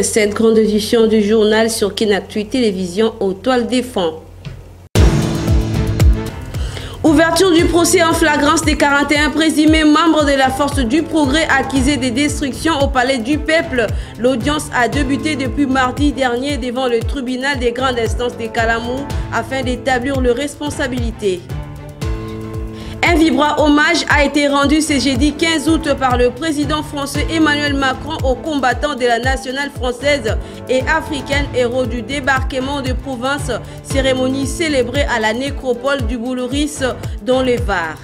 Cette grande édition du journal sur Kinactu Télévision aux toiles des fonds. Ouverture du procès en flagrance des 41 présumés membres de la Force du Progrès accusés des destructions au Palais du Peuple. L'audience a débuté depuis mardi dernier devant le tribunal des grandes instances de Kalamou afin d'établir leurs responsabilités. Un vibrant hommage a été rendu ce jeudi 15 août par le président français Emmanuel Macron aux combattants de la nationale française et africaine héros du débarquement de Provence, cérémonie célébrée à la nécropole du Boulouris dans le Var.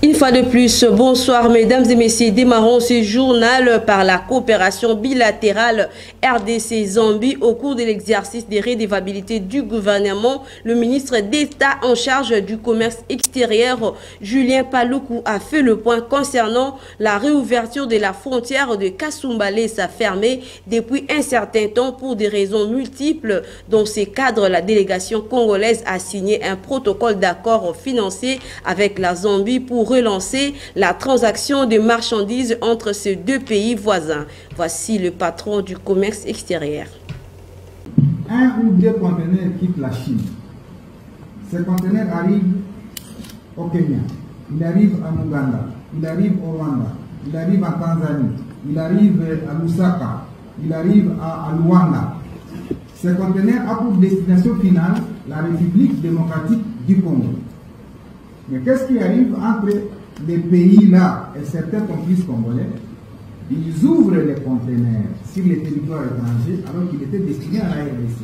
Une fois de plus, bonsoir mesdames et messieurs, démarrons ce journal par la coopération bilatérale RDC-Zambie au cours de l'exercice des redevabilités du gouvernement. Le ministre d'État en charge du commerce extérieur, Julien Paluku, a fait le point concernant la réouverture de la frontière de Kasumbalesa fermée depuis un certain temps pour des raisons multiples. Dans ce cadre, la délégation congolaise a signé un protocole d'accord financier avec la Zambie pour relancer la transaction de marchandises entre ces deux pays voisins. Voici le patron du commerce extérieur. Un ou deux conteneurs quittent la Chine. Ces conteneurs arrivent au Kenya, ils arrivent en Ouganda, ils arrivent au Rwanda, ils arrivent en Tanzanie, ils arrivent à Lusaka, ils arrivent à Luanda. Ces conteneurs ont pour destination finale la République démocratique du Congo. Mais qu'est-ce qui arrive entre les pays-là et certains complices congolais? Ils ouvrent les conteneurs sur les territoires étrangers alors qu'ils étaient destinés à la RDC.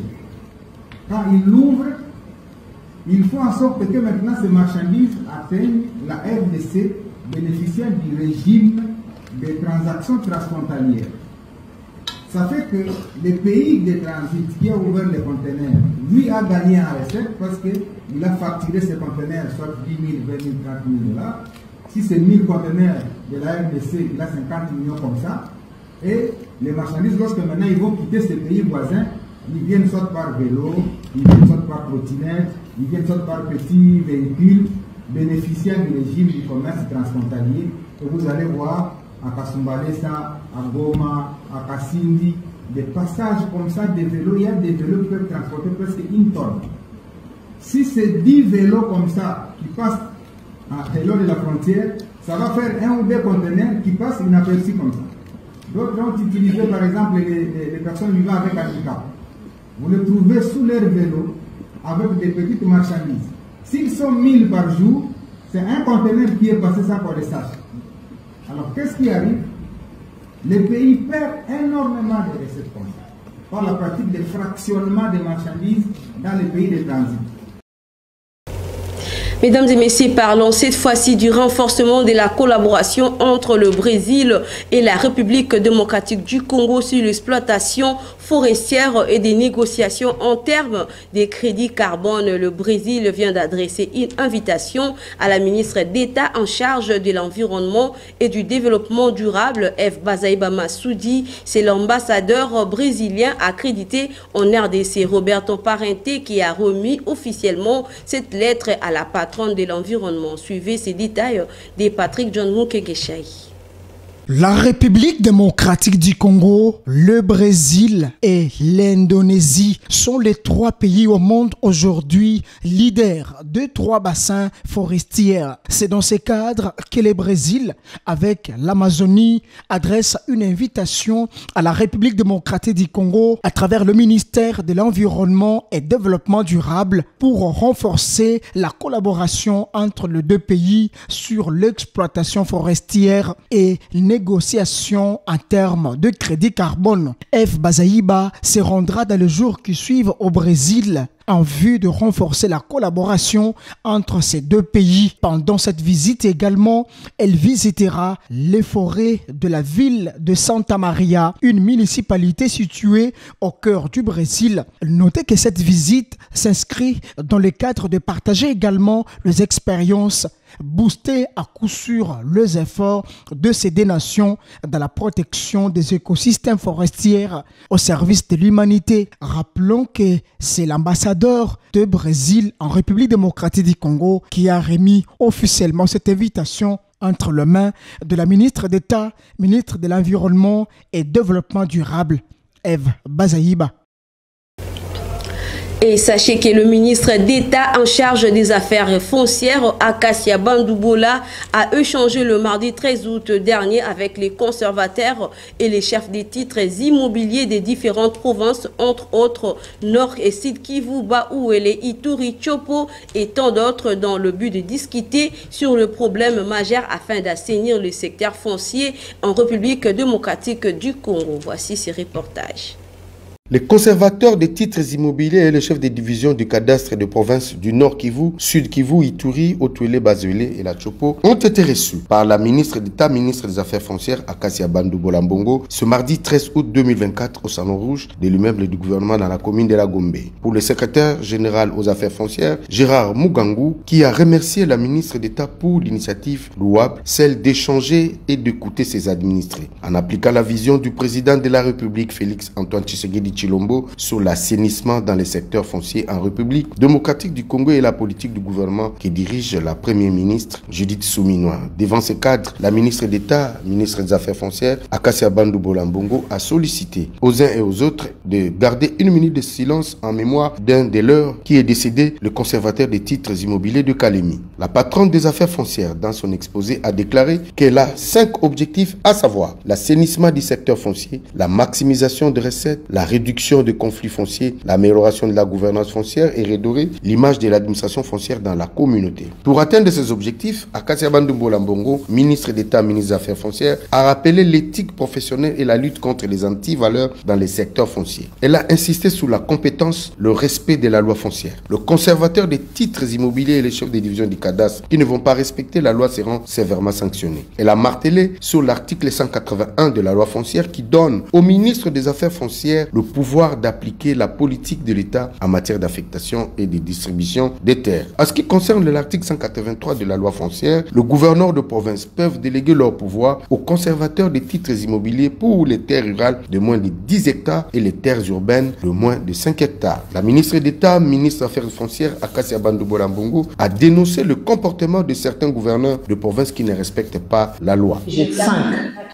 Quand ils l'ouvrent, il faut en sorte que maintenant ces marchandises atteignent la RDC bénéficiant du régime des transactions transfrontalières. Ça fait que le pays de transit qui a ouvert les conteneurs, lui a gagné en recette parce qu'il a facturé ses conteneurs, soit 10 000, 20 000, 30 000 $. Si c'est 1000 conteneurs de la RDC, il a 50 millions comme ça. Et les marchandises, lorsque maintenant ils vont quitter ces pays voisins, ils viennent soit par vélo, ils viennent soit par trottinette, ils viennent soit par petits véhicules bénéficiant du régime du commerce transfrontalier. Et vous allez voir à Kasumbalesa, à Goma, à Kasindi, des passages comme ça des vélos. Il y a des vélos qui peuvent transporter presque 1 tonne. Si c'est 10 vélos comme ça qui passent à l'eau de la frontière, ça va faire 1 ou 2 conteneurs qui passent inaperçus comme ça. D'autres ont utilisé par exemple les personnes vivant avec handicap. Vous les trouvez sous leur vélo avec des petites marchandises. S'ils sont 1000 par jour, c'est un conteneur qui est passé sans qu'on le sache. Alors, qu'est-ce qui arrive? Les pays perdent énormément de recettes comme ça, par la pratique de fractionnement des marchandises dans les pays de transit. Mesdames et messieurs, parlons cette fois-ci du renforcement de la collaboration entre le Brésil et la République démocratique du Congo sur l'exploitation forestière et des négociations en termes des crédits carbone. Le Brésil vient d'adresser une invitation à la ministre d'État en charge de l'environnement et du développement durable, F. Bazaïba Massoudi. C'est l'ambassadeur brésilien accrédité en RDC, Roberto Parente, qui a remis officiellement cette lettre à la patronne de l'environnement. Suivez ces détails de Patrick John Mukegeshaï. La République démocratique du Congo, le Brésil et l'Indonésie sont les 3 pays au monde aujourd'hui leaders de 3 bassins forestiers. C'est dans ce cadre que le Brésil, avec l'Amazonie, adresse une invitation à la République démocratique du Congo à travers le ministère de l'Environnement et Développement durable pour renforcer la collaboration entre les 2 pays sur l'exploitation forestière et négociations en termes de crédit carbone. F. Bazaïba se rendra dans les jours qui suivent au Brésil en vue de renforcer la collaboration entre ces 2 pays. Pendant cette visite également, elle visitera les forêts de la ville de Santa Maria, une municipalité située au cœur du Brésil. Notez que cette visite s'inscrit dans le cadre de partager également les expériences booster à coup sûr les efforts de ces deux nations dans la protection des écosystèmes forestiers au service de l'humanité. Rappelons que c'est l'ambassadeur de Brésil en République démocratique du Congo qui a remis officiellement cette invitation entre les mains de la ministre d'État, ministre de l'Environnement et Développement durable, Eve Bazaïba. Et sachez que le ministre d'État en charge des affaires foncières, Akacia Bandoubola, a échangé le mardi 13 août dernier avec les conservateurs et les chefs des titres immobiliers des différentes provinces, entre autres Nord et Sud Kivu, Baouélé, Ituri, Chopo et tant d'autres, dans le but de discuter sur le problème majeur afin d'assainir le secteur foncier en République démocratique du Congo. Voici ces reportages. Les conservateurs des titres immobiliers et les chefs des divisions du cadastre de provinces du Nord Kivu, Sud Kivu, Ituri, Otuele, Bazuele et la Chopo ont été reçus par la ministre d'État, ministre des Affaires foncières, Akacia Bandoubola Mbongo, ce mardi 13 août 2024 au Salon Rouge de l'immeuble du gouvernement dans la commune de la Gombe. Pour le secrétaire général aux affaires foncières, Gérard Mugangou, qui a remercié la ministre d'État pour l'initiative louable, celle d'échanger et d'écouter ses administrés, en appliquant la vision du président de la République, Félix Antoine Tshisekedi Chilombo, sur l'assainissement dans les secteurs fonciers en République démocratique du Congo et la politique du gouvernement qui dirige la première ministre Judith Souminois. Devant ce cadre, la ministre d'État, ministre des Affaires foncières, Akacia Bandoubola Mbongo, a sollicité aux uns et aux autres de garder une minute de silence en mémoire d'un des leurs qui est décédé, le conservateur des titres immobiliers de Kalemi. La patronne des affaires foncières, dans son exposé, a déclaré qu'elle a 5 objectifs, à savoir l'assainissement du secteur foncier, la maximisation de recettes, la réduction de conflits fonciers, l'amélioration de la gouvernance foncière et redorer l'image de l'administration foncière dans la communauté. Pour atteindre ces objectifs, Akacia Bandoubola Mbongo, ministre d'État, ministre des Affaires foncières, a rappelé l'éthique professionnelle et la lutte contre les antivaleurs dans les secteurs fonciers. Elle a insisté sur la compétence, le respect de la loi foncière. Le conservateur des titres immobiliers et les chefs des divisions du cadastre qui ne vont pas respecter la loi seront sévèrement sanctionnés. Elle a martelé sur l'article 181 de la loi foncière qui donne au ministre des Affaires foncières le pouvoir d'appliquer la politique de l'État en matière d'affectation et de distribution des terres. En ce qui concerne l'article 183 de la loi foncière, le gouverneur de province peuvent déléguer leur pouvoir aux conservateurs des titres immobiliers pour les terres rurales de moins de 10 hectares et les terres urbaines de moins de 5 hectares. La ministre d'État, ministre des Affaires foncières, Akacia Bandoubola Mbongo, a dénoncé le comportement de certains gouverneurs de province qui ne respectent pas la loi. J'ai 5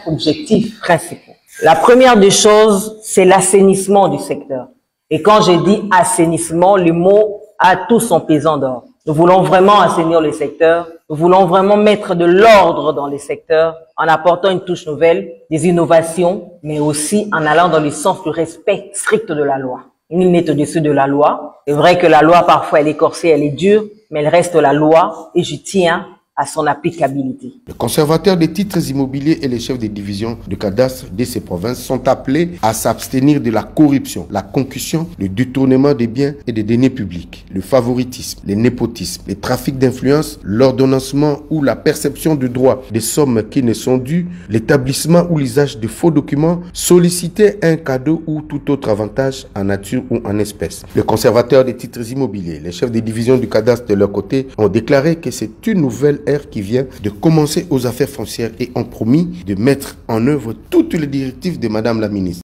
objectifs principaux. La première des choses, c'est l'assainissement du secteur. Et quand j'ai dit assainissement, le mot a tout son pesant d'or. Nous voulons vraiment assainir le secteur. Nous voulons vraiment mettre de l'ordre dans les secteurs en apportant une touche nouvelle, des innovations, mais aussi en allant dans le sens du respect strict de la loi. Nul n'est au-dessus de la loi. C'est vrai que la loi, parfois, elle est corsée, elle est dure, mais elle reste la loi et je tiens à son applicabilité. Les conservateurs des titres immobiliers et les chefs des divisions de cadastre de ces provinces sont appelés à s'abstenir de la corruption, la concussion, le détournement des biens et des deniers publics, le favoritisme, le népotisme, les trafics d'influence, l'ordonnancement ou la perception de droits des sommes qui ne sont dues, l'établissement ou l'usage de faux documents, solliciter un cadeau ou tout autre avantage en nature ou en espèces. Les conservateurs des titres immobiliers, les chefs des divisions du cadastre de leur côté ont déclaré que c'est une nouvelle qui vient de commencer aux affaires foncières et ont promis de mettre en œuvre toutes les directives de Madame la ministre.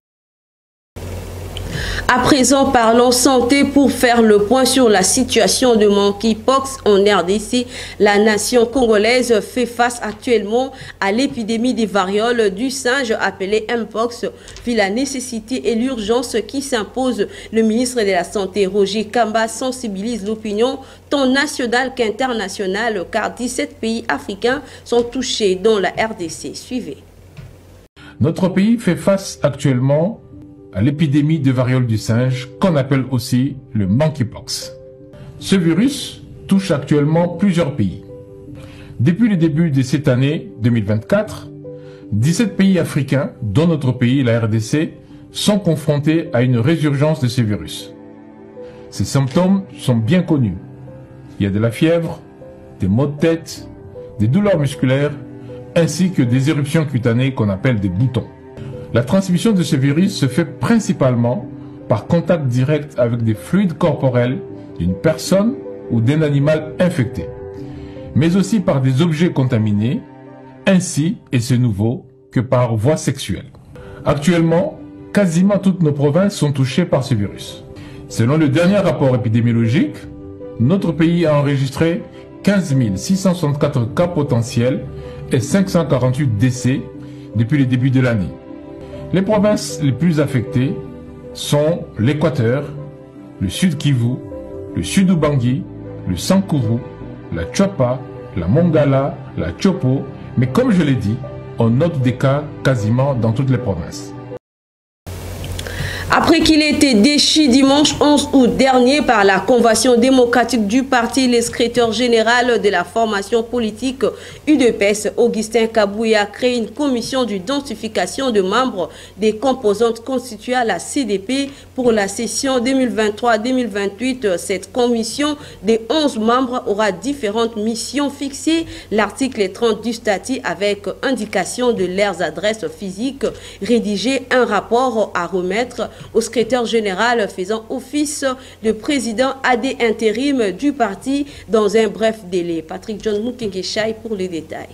À présent, parlons santé pour faire le point sur la situation de monkeypox en RDC. La nation congolaise fait face actuellement à l'épidémie des varioles du singe appelée Mpox, vu la nécessité et l'urgence qui s'impose. Le ministre de la Santé, Roger Kamba, sensibilise l'opinion tant nationale qu'internationale, car 17 pays africains sont touchés dans la RDC. Suivez. Notre pays fait face actuellement à l'épidémie de variole du singe, qu'on appelle aussi le monkeypox. Ce virus touche actuellement plusieurs pays. Depuis le début de cette année 2024, 17 pays africains, dont notre pays, la RDC, sont confrontés à une résurgence de ce virus. Ces symptômes sont bien connus. Il y a de la fièvre, des maux de tête, des douleurs musculaires, ainsi que des éruptions cutanées qu'on appelle des boutons. La transmission de ce virus se fait principalement par contact direct avec des fluides corporels d'une personne ou d'un animal infecté. mais aussi par des objets contaminés, ainsi, et c'est nouveau, que par voie sexuelle. Actuellement, quasiment toutes nos provinces sont touchées par ce virus. Selon le dernier rapport épidémiologique, notre pays a enregistré 15 664 cas potentiels et 548 décès depuis le début de l'année. Les provinces les plus affectées sont l'Équateur, le Sud Kivu, le Sud Ubangi, le Sankuru, la Tchapa, la Mongala, la Chopo, mais comme je l'ai dit, on note des cas quasiment dans toutes les provinces. Après qu'il ait été déchu dimanche 11 août dernier par la Convention démocratique du parti, le secrétaire général de la formation politique UDPS, Augustin Kabouya, a créé une commission d'identification de membres des composantes constituées à la CDP pour la session 2023-2028. Cette commission des 11 membres aura différentes missions fixées. L'article 30 du statut avec indication de leurs adresses physiques, rédiger un rapport à remettre au secrétaire général faisant office de président AD intérim du parti dans un bref délai. Patrick John Moukengeshaï pour les détails.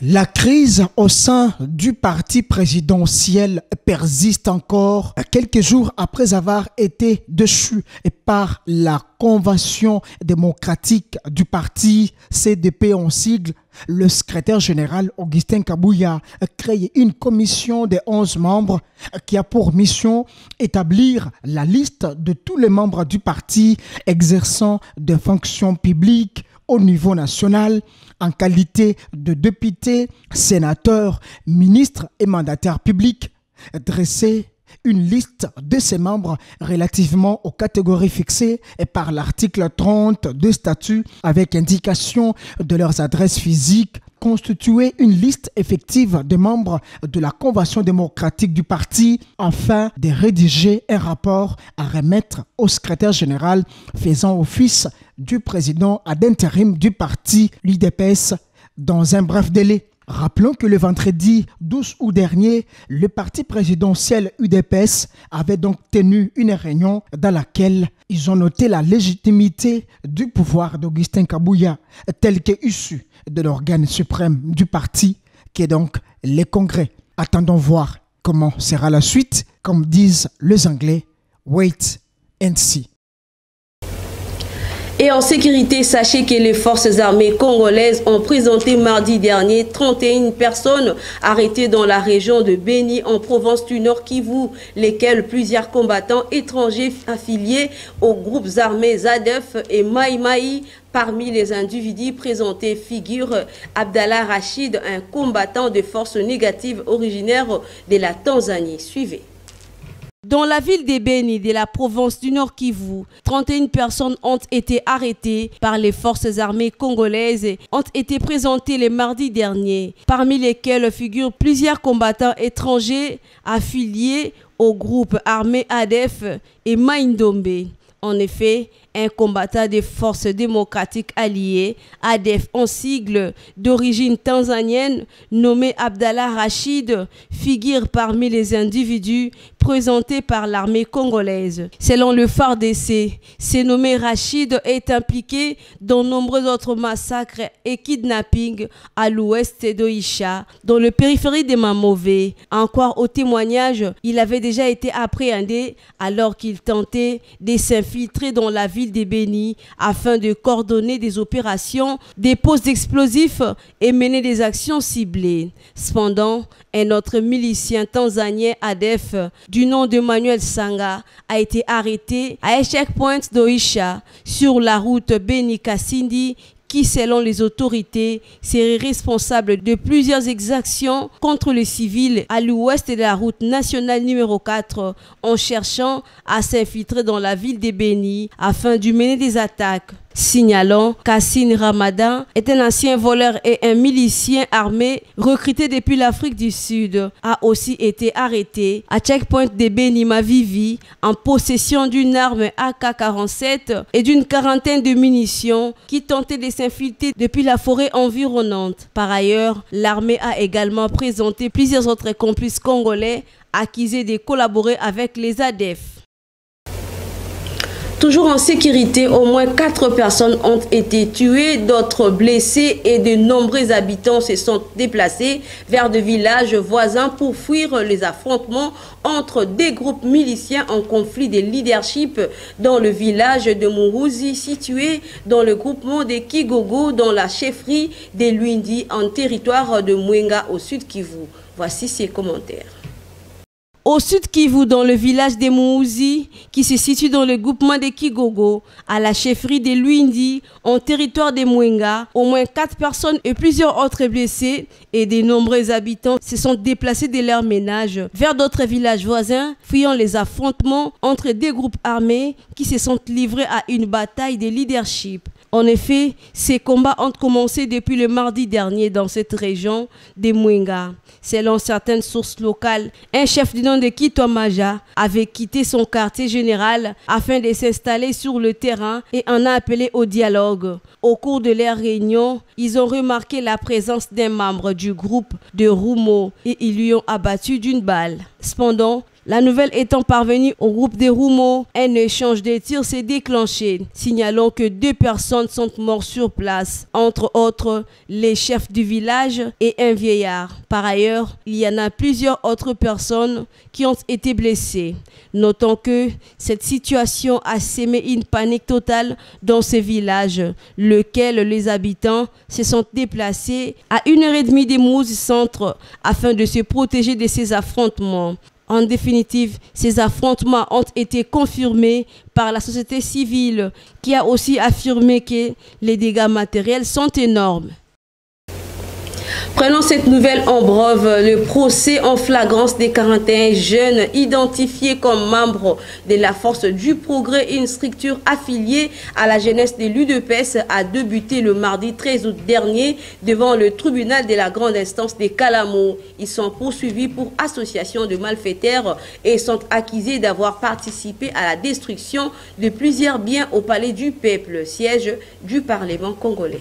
La crise au sein du parti présidentiel persiste encore quelques jours après avoir été déchu par la Convention démocratique du parti CDP en sigle. Le secrétaire général Augustin Kabouya a créé une commission de 11 membres qui a pour mission d'établir la liste de tous les membres du parti exerçant des fonctions publiques au niveau national en qualité de député, sénateur, ministre et mandataire public, dresser une liste de ses membres relativement aux catégories fixées par l'article 30 du statut avec indication de leurs adresses physiques, constituer une liste effective des membres de la Convention démocratique du parti afin de rédiger un rapport à remettre au secrétaire général faisant office du président ad intérim du parti, l'UDPS, dans un bref délai. Rappelons que le vendredi 12 août dernier, le parti présidentiel UDPS avait donc tenu une réunion dans laquelle ils ont noté la légitimité du pouvoir d'Augustin Kabouya tel qu'issu de l'organe suprême du parti qui est donc les congrès. Attendons voir comment sera la suite, comme disent les Anglais, wait and see. Et en sécurité, sachez que les forces armées congolaises ont présenté mardi dernier 31 personnes arrêtées dans la région de Béni en province du Nord Kivu, lesquels plusieurs combattants étrangers affiliés aux groupes armés ZADF et Maï Maï. Parmi les individus présentés figure Abdallah Rachid, un combattant de forces négatives originaire de la Tanzanie. Suivez. Dans la ville de Béni de la province du Nord Kivu, 31 personnes ont été arrêtées par les forces armées congolaises et ont été présentées le mardi dernier, parmi lesquelles figurent plusieurs combattants étrangers affiliés au groupe armé ADF et Maïndombe. En effet, un combattant des forces démocratiques alliées, ADF en sigle, d'origine tanzanienne, nommé Abdallah Rachid, figure parmi les individus présentés par l'armée congolaise. Selon le FARDC, ce nommé Rachid est impliqué dans nombreux autres massacres et kidnappings à l'ouest d'Oïcha, dans le périphérie de Mamové. Encore au témoignage, il avait déjà été appréhendé alors qu'il tentait de s'infiltrer dans la ville de Béni afin de coordonner des opérations, des poses d'explosifs et mener des actions ciblées. Cependant, un autre milicien tanzanien ADF du nom de Manuel Sanga a été arrêté à un checkpoint d'Oïcha sur la route Béni-Kassindi qui, selon les autorités, serait responsable de plusieurs exactions contre les civils à l'ouest de la route nationale numéro 4 en cherchant à s'infiltrer dans la ville de Béni afin de mener des attaques. Signalant qu'Assine Ramadan est un ancien voleur et un milicien armé recruté depuis l'Afrique du Sud, a aussi été arrêté à checkpoint de Béni Mavivi en possession d'une arme AK-47 et d'une quarantaine de munitions qui tentaient de s'infiltrer depuis la forêt environnante. Par ailleurs, l'armée a également présenté plusieurs autres complices congolais accusés de collaborer avec les ADF. Toujours en sécurité, au moins 4 personnes ont été tuées, d'autres blessées et de nombreux habitants se sont déplacés vers des villages voisins pour fuir les affrontements entre des groupes miliciens en conflit de leadership dans le village de Mourouzi, situé dans le groupement de Kigogo, dans la chefferie de Luindi, en territoire de Mwenga au sud Kivu. Voici ses commentaires. Au sud Kivu, dans le village de Mourouzi, qui se situe dans le groupement de Kigogo, à la chefferie de Luindi, en territoire de Mwenga, au moins 4 personnes et plusieurs autres blessés et de nombreux habitants se sont déplacés de leur ménage vers d'autres villages voisins, fuyant les affrontements entre des groupes armés qui se sont livrés à une bataille de leadership. En effet, ces combats ont commencé depuis le mardi dernier dans cette région de Mwenga. Selon certaines sources locales, un chef du nom de Kito Maja avait quitté son quartier général afin de s'installer sur le terrain et en a appelé au dialogue. Au cours de leur réunion, ils ont remarqué la présence d'un membre du groupe de Rumo et ils lui ont abattu d'une balle. Cependant, la nouvelle étant parvenue au groupe de Rumo, un échange de tirs s'est déclenché, signalant que 2 personnes sont mortes sur place, entre autres les chefs du village et un vieillard. Par ailleurs, il y en a plusieurs autres personnes qui ont été blessées. Notons que cette situation a sémé une panique totale dans ce village, lequel les habitants se sont déplacés à 1h30 des Mourouzi centre afin de se protéger de ces affrontements. En définitive, ces affrontements ont été confirmés par la société civile qui a aussi affirmé que les dégâts matériels sont énormes. Prenons cette nouvelle en brève. Le procès en flagrance des 41 jeunes identifiés comme membres de la Force du Progrès, une structure affiliée à la jeunesse de l'UDPS, a débuté le mardi 13 août dernier devant le tribunal de la grande instance de Kalamo. Ils sont poursuivis pour association de malfaiteurs et sont accusés d'avoir participé à la destruction de plusieurs biens au Palais du Peuple, siège du Parlement congolais.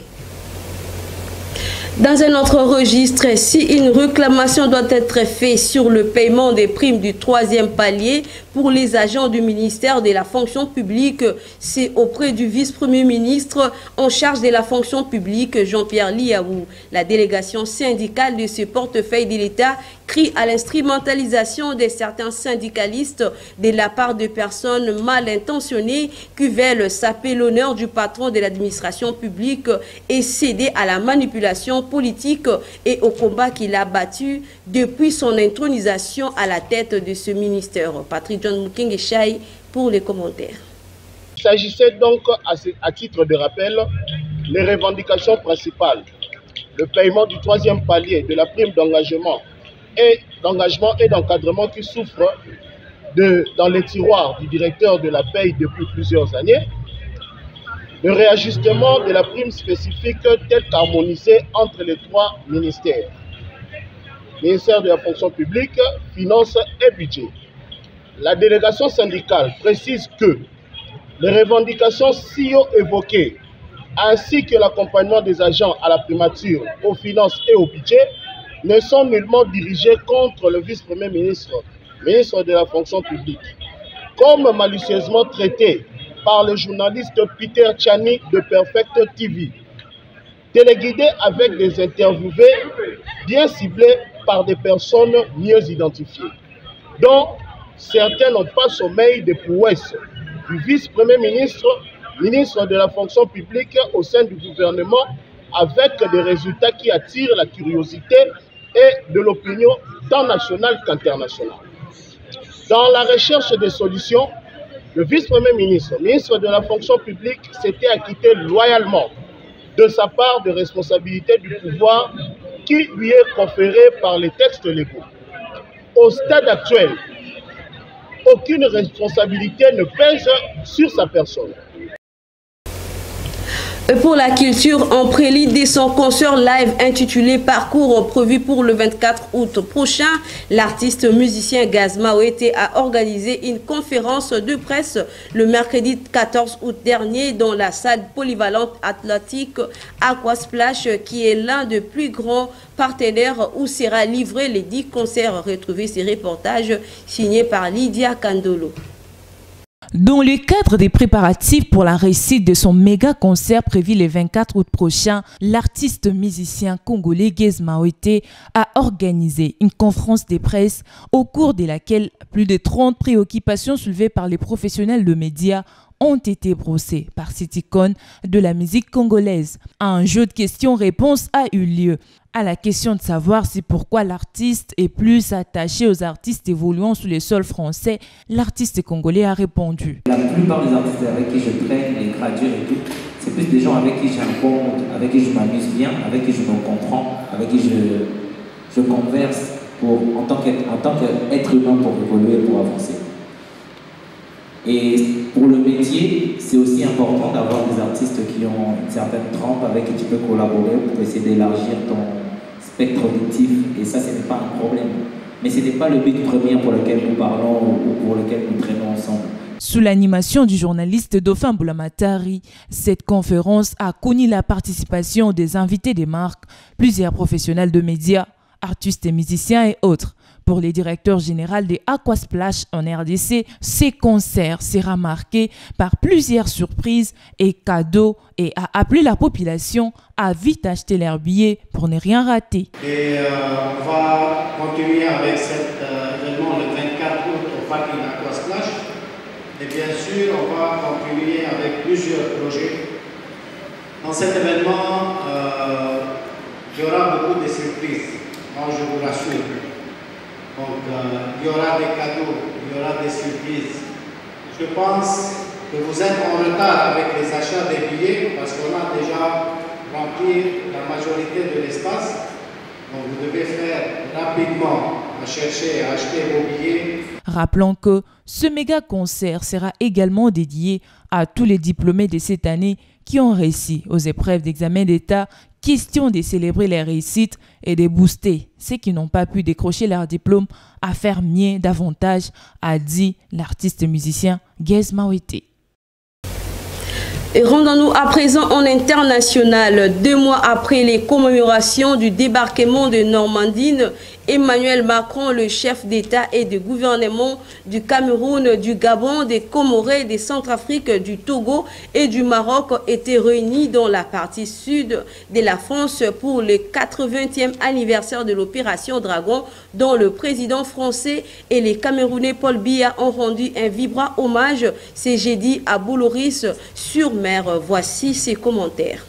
Dans un autre registre, si une réclamation doit être faite sur le paiement des primes du 3e palier pour les agents du ministère de la fonction publique, c'est auprès du vice-premier ministre en charge de la fonction publique, Jean-Pierre Liaou. La délégation syndicale de ce portefeuille de l'État crie à l'instrumentalisation de certains syndicalistes de la part de personnes mal intentionnées qui veulent saper l'honneur du patron de l'administration publique et céder à la manipulation politique et au combat qu'il a battu depuis son intronisation à la tête de ce ministère. Patrick John Mukinge-Chai pour les commentaires. Il s'agissait donc, à titre de rappel, les revendications principales. Le paiement du 3e palier de la prime d'engagement et d'encadrement qui souffre dans les tiroirs du directeur de la paye depuis plusieurs années. Le réajustement de la prime spécifique telle qu'harmonisée entre les 3 ministères. Ministère de la fonction publique, finances et budget. La délégation syndicale précise que les revendications si haut évoquées, ainsi que l'accompagnement des agents à la primature, aux finances et au budget, ne sont nullement dirigées contre le vice-premier ministre, ministre de la fonction publique, comme malicieusement traité par le journaliste Peter Tchani de Perfect TV, téléguidé avec des interviewés bien ciblés par des personnes mieux identifiées, dont certains n'ont pas sommeil des prouesses du vice-premier ministre, ministre de la fonction publique au sein du gouvernement, avec des résultats qui attirent la curiosité et de l'opinion tant nationale qu'internationale. Dans la recherche des solutions, le vice-premier ministre, ministre de la fonction publique, s'était acquitté loyalement de sa part de responsabilité du pouvoir qui lui est conféré par les textes légaux. Au stade actuel, aucune responsabilité ne pèse sur sa personne. Pour la culture, en prélude de son concert live intitulé Parcours prévu pour le 24 août prochain, l'artiste musicien Gaz Mawete a organisé une conférence de presse le mercredi 14 août dernier dans la salle polyvalente atlantique Aquasplash, qui est l'un des plus grands partenaires où sera livré les 10 concerts. Retrouvez ces reportages signés par Lydia Kandolo. Dans le cadre des préparatifs pour la réussite de son méga concert prévu le 24 août prochain, l'artiste musicien congolais Gez Maoete a organisé une conférence de presse au cours de laquelle plus de 30 préoccupations soulevées par les professionnels de médias ont été brossées par cette icône de la musique congolaise. Un jeu de questions-réponses a eu lieu. À la question de savoir si pourquoi l'artiste est plus attaché aux artistes évoluant sous le sol français, l'artiste congolais a répondu. La plupart des artistes avec qui je traîne, les gradués et tout, c'est plus des gens avec qui j'ai un bon monde, avec qui je m'amuse bien, avec qui je me comprends, avec qui je converse en tant qu'être humain pour évoluer, pour avancer. Et pour le métier, c'est aussi important d'avoir des artistes qui ont une certaine trempe avec qui tu peux collaborer pour essayer d'élargir ton spectre auditif. Et ça, ce n'est pas un problème. Mais ce n'est pas le but premier pour lequel nous parlons ou pour lequel nous traînons ensemble. Sous l'animation du journaliste Dauphin Boulamatari, cette conférence a connu la participation des invités des marques, plusieurs professionnels de médias, artistes et musiciens et autres. Pour les directeurs généraux de Aquasplash en RDC, ces concerts sera marqué par plusieurs surprises et cadeaux et a appelé la population à vite acheter leurs billets pour ne rien rater. Et on va continuer avec cet événement le 24 août au parking Aquasplash. Et bien sûr, on va continuer avec plusieurs projets. Dans cet événement, il y aura beaucoup de surprises, moi je vous rassure. Donc, il y aura des cadeaux, il y aura des surprises. Je pense que vous êtes en retard avec les achats des billets parce qu'on a déjà rempli la majorité de l'espace. Donc, vous devez faire rapidement à chercher et acheter vos billets. Rappelons que ce méga concert sera également dédié à tous les diplômés de cette année qui ont réussi aux épreuves d'examen d'État. Question de célébrer les réussites et de booster ceux qui n'ont pas pu décrocher leur diplôme à faire mieux davantage, a dit l'artiste musicien Gez Maoete. Et rendons-nous à présent en international. 2 mois après les commémorations du débarquement de Normandie, Emmanuel Macron, le chef d'État et de gouvernement du Cameroun, du Gabon, des Comores, des Centrafrique, du Togo et du Maroc étaient réunis dans la partie sud de la France pour le 80e anniversaire de l'opération Dragon, dont le président français et les Camerounais Paul Biya ont rendu un vibrant hommage ce jeudi à Boulorice-sur-Mer. Voici ses commentaires.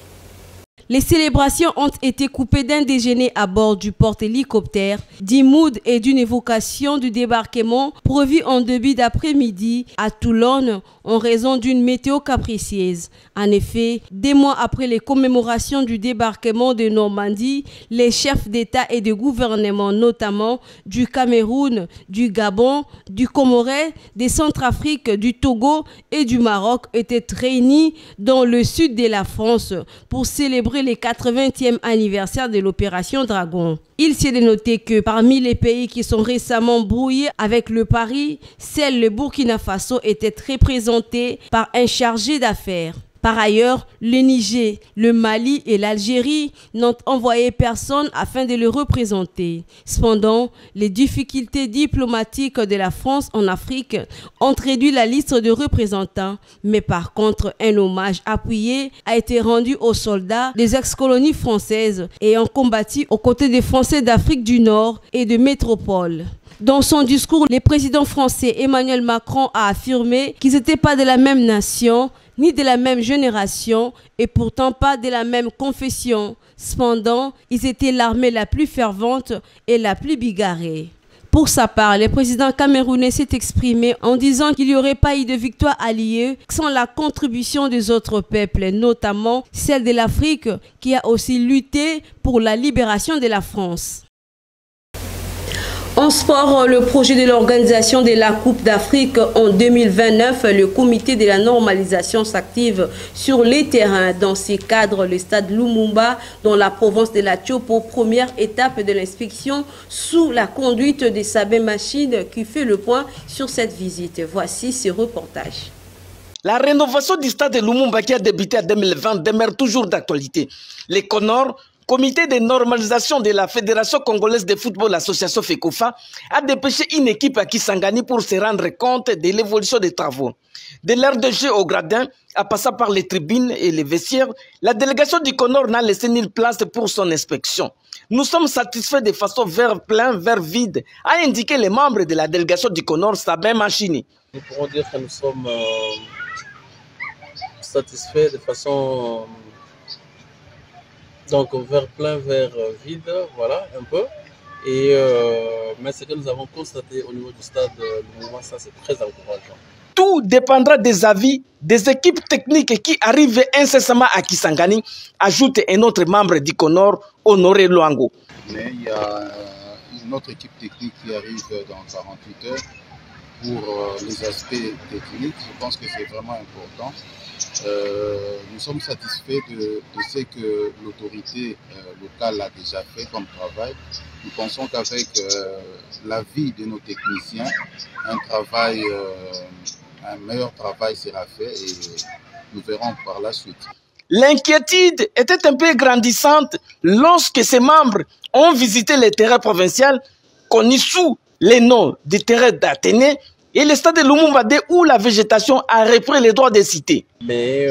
Les célébrations ont été coupées d'un déjeuner à bord du porte-hélicoptère, d'un mood et d'une évocation du débarquement prévu en début d'après-midi à Toulon en raison d'une météo capricieuse. En effet, 2 mois après les commémorations du débarquement de Normandie, les chefs d'État et de gouvernement, notamment du Cameroun, du Gabon, du Comores, des Centrafrique, du Togo et du Maroc étaient réunis dans le sud de la France pour célébrer les 80e anniversaire de l'opération Dragon. Il s'est de noter que parmi les pays qui sont récemment brouillés avec le Paris, seul le Burkina Faso était représenté par un chargé d'affaires. Par ailleurs, le Niger, le Mali et l'Algérie n'ont envoyé personne afin de le représenter. Cependant, les difficultés diplomatiques de la France en Afrique ont réduit la liste de représentants. Mais par contre, un hommage appuyé a été rendu aux soldats des ex-colonies françaises ayant combattu aux côtés des Français d'Afrique du Nord et de métropole. Dans son discours, le président français Emmanuel Macron a affirmé qu'ils n'étaient pas de la même nation, ni de la même génération et pourtant pas de la même confession. Cependant, ils étaient l'armée la plus fervente et la plus bigarrée. Pour sa part, le président camerounais s'est exprimé en disant qu'il n'y aurait pas eu de victoire alliée sans la contribution des autres peuples, notamment celle de l'Afrique qui a aussi lutté pour la libération de la France. En sport, le projet de l'organisation de la Coupe d'Afrique en 2029, le comité de la normalisation s'active sur les terrains. Dans ces cadres, le stade Lumumba, dans la province de la Tchopo, première étape de l'inspection sous la conduite de Sabin Machine qui fait le point sur cette visite. Voici ce reportage. La rénovation du stade de Lumumba qui a débuté en 2020 demeure toujours d'actualité. Les Comores, comité de normalisation de la Fédération congolaise de football, l'association FECOFA, a dépêché une équipe à Kisangani pour se rendre compte de l'évolution des travaux. De l'aire de jeu au gradin, à passant par les tribunes et les vestiaires, la délégation du CONOR n'a laissé nulle place pour son inspection. Nous sommes satisfaits de façon vers plein, vers vide, a indiqué les membres de la délégation du CONOR, Sabin Machini. Nous pourrons dire que nous sommes satisfaits de façon donc vers plein, vers vide, voilà, un peu. Et mais ce que nous avons constaté au niveau du stade Lumumba, ça c'est très encourageant. Tout dépendra des avis des équipes techniques qui arrivent incessamment à Kisangani, ajoute un autre membre du CONOR, Honoré Luango. Mais il y a une autre équipe technique qui arrive dans 48 heures pour les aspects techniques. Je pense que c'est vraiment important. Nous sommes satisfaits de ce que l'autorité locale a déjà fait comme travail. Nous pensons qu'avec l'avis de nos techniciens, un meilleur travail sera fait et nous verrons par la suite. L'inquiétude était un peu grandissante lorsque ces membres ont visité les terrains provinciaux connus sous les noms des terrains d'Athénée et le stade de Lumumba où la végétation a repris les droits des cités. Mais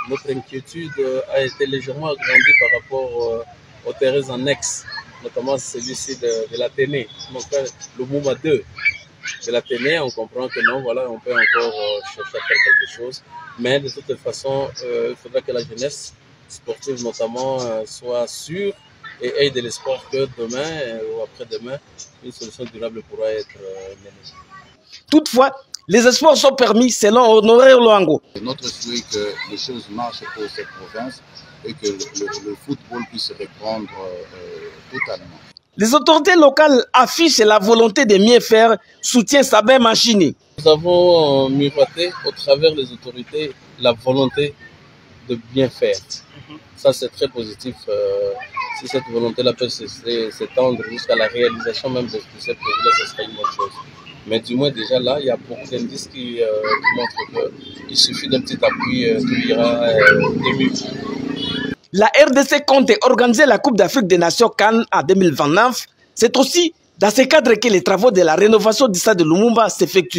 notre inquiétude a été légèrement agrandie par rapport aux terrains annexes, notamment celui-ci de l'Athénée, Lumumba 2. De l'Athénée, on comprend que non, voilà, on peut encore chercher à faire quelque chose. Mais de toute façon, il faudra que la jeunesse sportive notamment soit sûre et ait de l'espoir que demain ou après-demain, une solution durable pourra être menée. Toutefois, les espoirs sont permis selon Honoré Luango. Notre souhait est que les choses marchent pour cette province et que le football puisse reprendre totalement. Les autorités locales affichent la volonté de mieux faire, soutient Sabin Machini. Nous avons miroité au travers des autorités la volonté de bien faire. Ça c'est très positif. Si cette volonté-là peut s'étendre jusqu'à la réalisation même de ces projets, ce serait une bonne chose. Mais du moins déjà là, il y a beaucoup d'indices qui montrent qu'il suffit d'un petit appui, qu'il y aura des mieux. La RDC compte organiser la Coupe d'Afrique des Nations Cannes en 2029. C'est aussi dans ce cadre que les travaux de la rénovation du stade de Lumumba s'effectuent.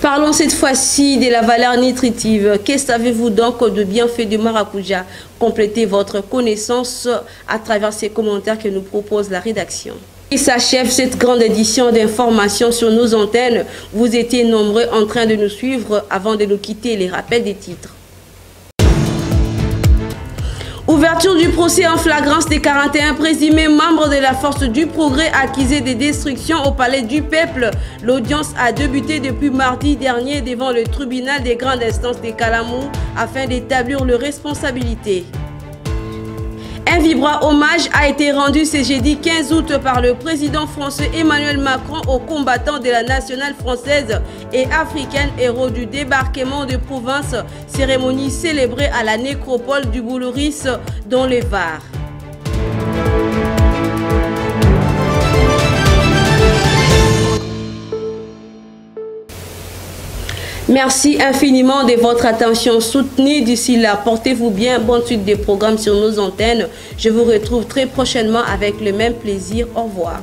Parlons cette fois-ci de la valeur nutritive. Que savez-vous donc de bienfaits du maracuja? Complétez votre connaissance à travers ces commentaires que nous propose la rédaction. Il s'achève cette grande édition d'informations sur nos antennes. Vous étiez nombreux en train de nous suivre. Avant de nous quitter, les rappels des titres. Ouverture du procès en flagrance des 41 présumés membres de la Force du Progrès accusés de destruction au Palais du Peuple. L'audience a débuté depuis mardi dernier devant le tribunal des grandes instances de Kalamou afin d'établir leurs responsabilités. Un vibrant hommage a été rendu ce jeudi 15 août par le président français Emmanuel Macron aux combattants de la nationale française et africaine héros du débarquement de province, cérémonie célébrée à la nécropole du Boulouris dans le Var. Merci infiniment de votre attention soutenue. D'ici là, portez-vous bien. Bonne suite des programmes sur nos antennes. Je vous retrouve très prochainement avec le même plaisir. Au revoir.